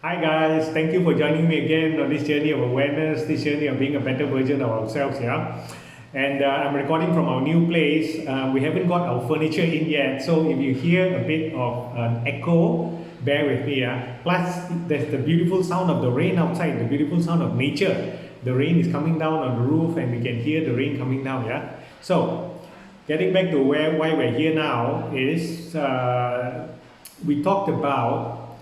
Hi guys, thank you for joining me again on this journey of awareness, this journey of being a better version of ourselves, yeah. And I'm recording from our new place. We haven't got our furniture in yet, so if you hear a bit of an echo, bear with me, yeah. Plus, there's the beautiful sound of the rain outside, the beautiful sound of nature. The rain is coming down on the roof, and we can hear the rain coming down, yeah. So, getting back to why we're here now is we talked about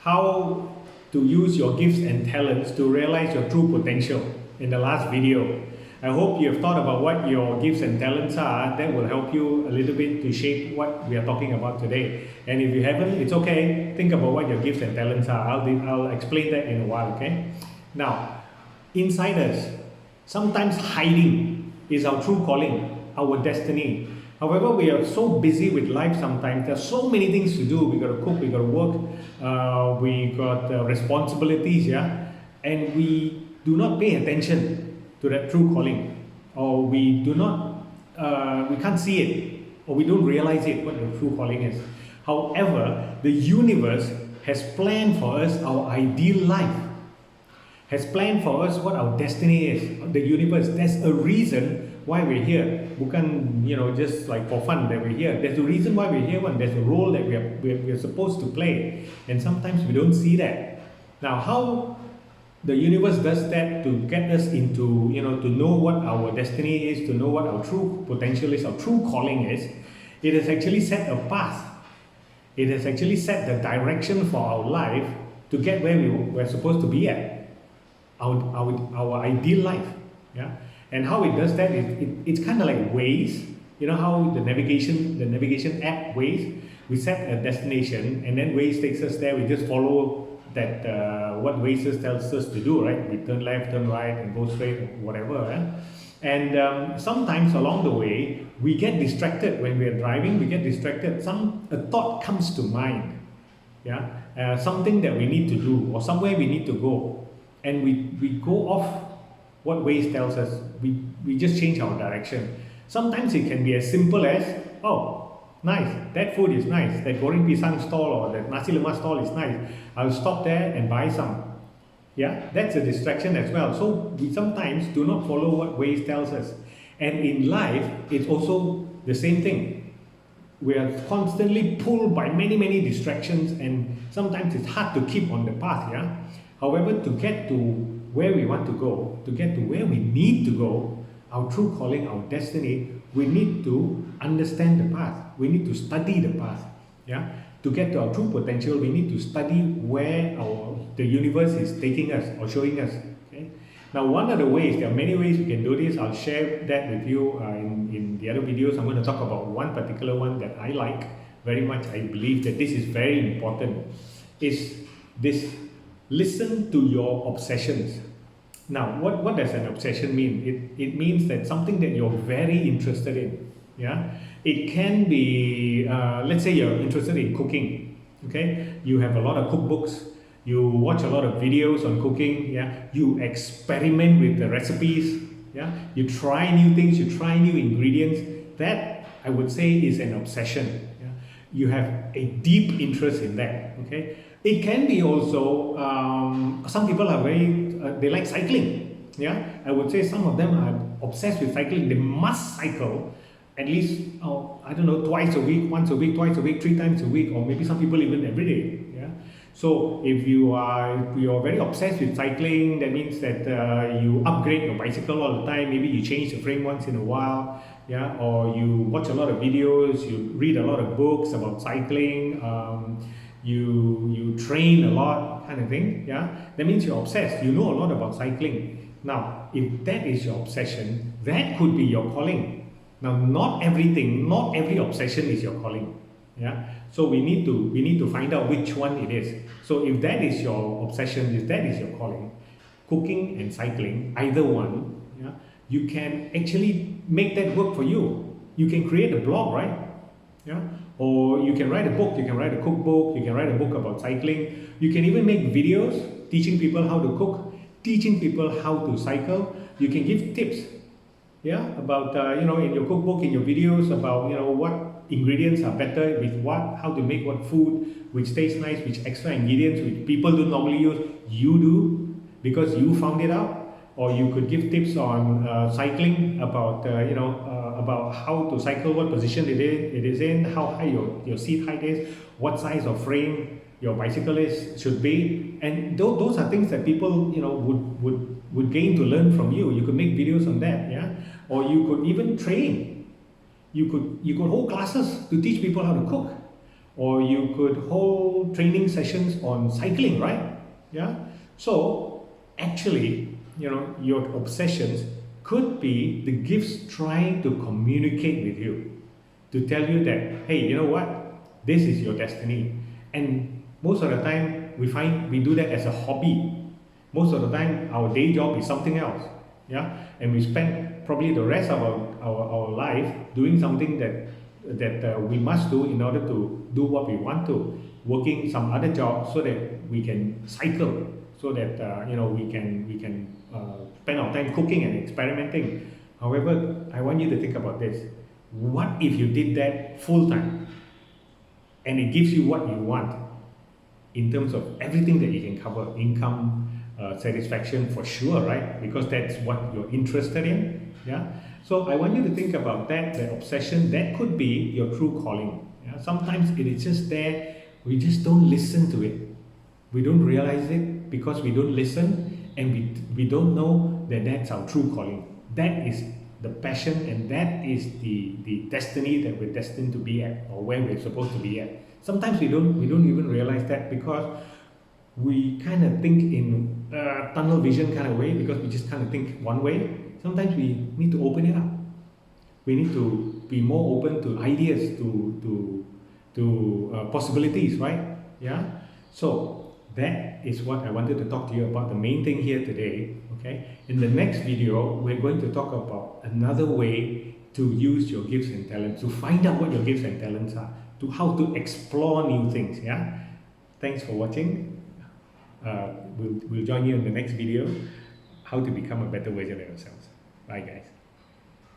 how to use your gifts and talents to realize your true potential in the last video. I hope you have thought about what your gifts and talents are. That will help you a little bit to shape what we are talking about today. And if you haven't, it's okay. Think about what your gifts and talents are. I'll explain that in a while, okay? Now, inside us, sometimes hiding is our true calling, our destiny. However, we are so busy with life sometimes. There's so many things to do. We got to cook, we got to work, we got responsibilities, yeah, and we do not pay attention to that true calling, or we do not, we can't see it, or we don't realize it what the true calling is. However, the universe has planned for us our ideal life, has planned for us what our destiny is. The universe, there's a reason why we're here. Bukan, just like for fun that we're here. There's a reason why we're here, and there's a role that we're supposed to play. And sometimes we don't see that. Now, how the universe does that to get us into, to know what our destiny is, to know what our true potential is, our true calling is, it has actually set a path. It has actually set the direction for our life to get where we're supposed to be at. Our ideal life, yeah. And how it does that is it's kind of like Waze. You know how the navigation app Waze, we set a destination and then Waze takes us there. We just follow that what Waze tells us to do, right? We turn left, turn right, and go straight, whatever. And sometimes along the way we get distracted when we are driving. We get distracted. A thought comes to mind, yeah, something that we need to do or somewhere we need to go, and we go off what Waze tells us. We just change our direction. Sometimes it can be as simple as, oh, nice, that food is nice, that goreng pisang stall or that nasi lemak stall is nice, I'll stop there and buy some. Yeah, that's a distraction as well. So we sometimes do not follow what Waze tells us. And in life, it's also the same thing. We are constantly pulled by many distractions, and sometimes it's hard to keep on the path, yeah. However, to get to where we want to go, to get to where we need to go, our true calling, our destiny, we need to understand the path. We need to study the path, yeah. To get to our true potential, we need to study where the universe is taking us or showing us. Okay. Now, one of the ways, there are many ways we can do this. I'll share that with you in the other videos. I'm going to talk about one particular one that I like very much. I believe that this is very important. Is this: listen to your obsessions. Now, what does an obsession mean? It means that something that you're very interested in. Yeah, it can be, let's say you're interested in cooking. Okay, you have a lot of cookbooks. You watch a lot of videos on cooking. Yeah, you experiment with the recipes. Yeah, you try new things. You try new ingredients. That, I would say, is an obsession. Yeah? You have a deep interest in that. Okay, it can be also, some people are they like cycling. Yeah, I would say some of them are obsessed with cycling. They must cycle at least, I don't know, twice a week, once a week, twice a week, three times a week, or maybe some people even every day. Yeah. So if you're very obsessed with cycling, that means that you upgrade your bicycle all the time. Maybe you change the frame once in a while, yeah, or you watch a lot of videos, you read a lot of books about cycling, you train a lot, kind of thing, yeah. That means you're obsessed. You know a lot about cycling. Now, if that is your obsession, that could be your calling. Now, not every obsession is your calling. Yeah. So we need to find out which one it is. So if that is your obsession, if that is your calling, cooking and cycling, either one, yeah, you can actually make that work for you. You can create a blog, right? Yeah. Or you can write a book, you can write a cookbook, you can write a book about cycling. You can even make videos teaching people how to cook, teaching people how to cycle. You can give tips, yeah, about in your cookbook, in your videos, about what ingredients are better with what, how to make what food, which tastes nice, which extra ingredients which people don't normally use, you do because you found it out. Or you could give tips on cycling about about how to cycle, what position it is in, how high your seat height is, what size of frame your bicycle should be, and those are things that people would gain to learn from you. You could make videos on that, yeah, or you could even train. You could hold classes to teach people how to cook, or you could hold training sessions on cycling, right? Yeah. So actually, your obsessions could be the gifts trying to communicate with you, to tell you that, hey, you know what, this is your destiny. And most of the time we find we do that as a hobby. Most of the time our day job is something else, yeah, and we spend probably the rest of our life doing something that we must do in order to do what we want to, working some other job so that we can cycle, so that we can spend our time cooking and experimenting. However, I want you to think about this. What if you did that full time and it gives you what you want in terms of everything that you can cover? Income, satisfaction, for sure, right? Because that's what you're interested in. Yeah. So I want you to think about that obsession. That could be your true calling. Yeah? Sometimes it is just there, we just don't listen to it. We don't realize it because we don't listen, and we don't know that that's our true calling. That is the passion, and that is the destiny that we're destined to be at, or where we're supposed to be at. Sometimes we don't even realize that because we kind of think in tunnel vision kind of way, because we just kind of think one way. Sometimes we need to open it up. We need to be more open to ideas, to possibilities, right? Yeah. So that is what I wanted to talk to you about, the main thing here today. Okay. In the next video, we're going to talk about another way to use your gifts and talents, to find out what your gifts and talents are, to how to explore new things. Yeah. Thanks for watching. We'll join you in the next video, how to become a better version of yourselves. Bye guys.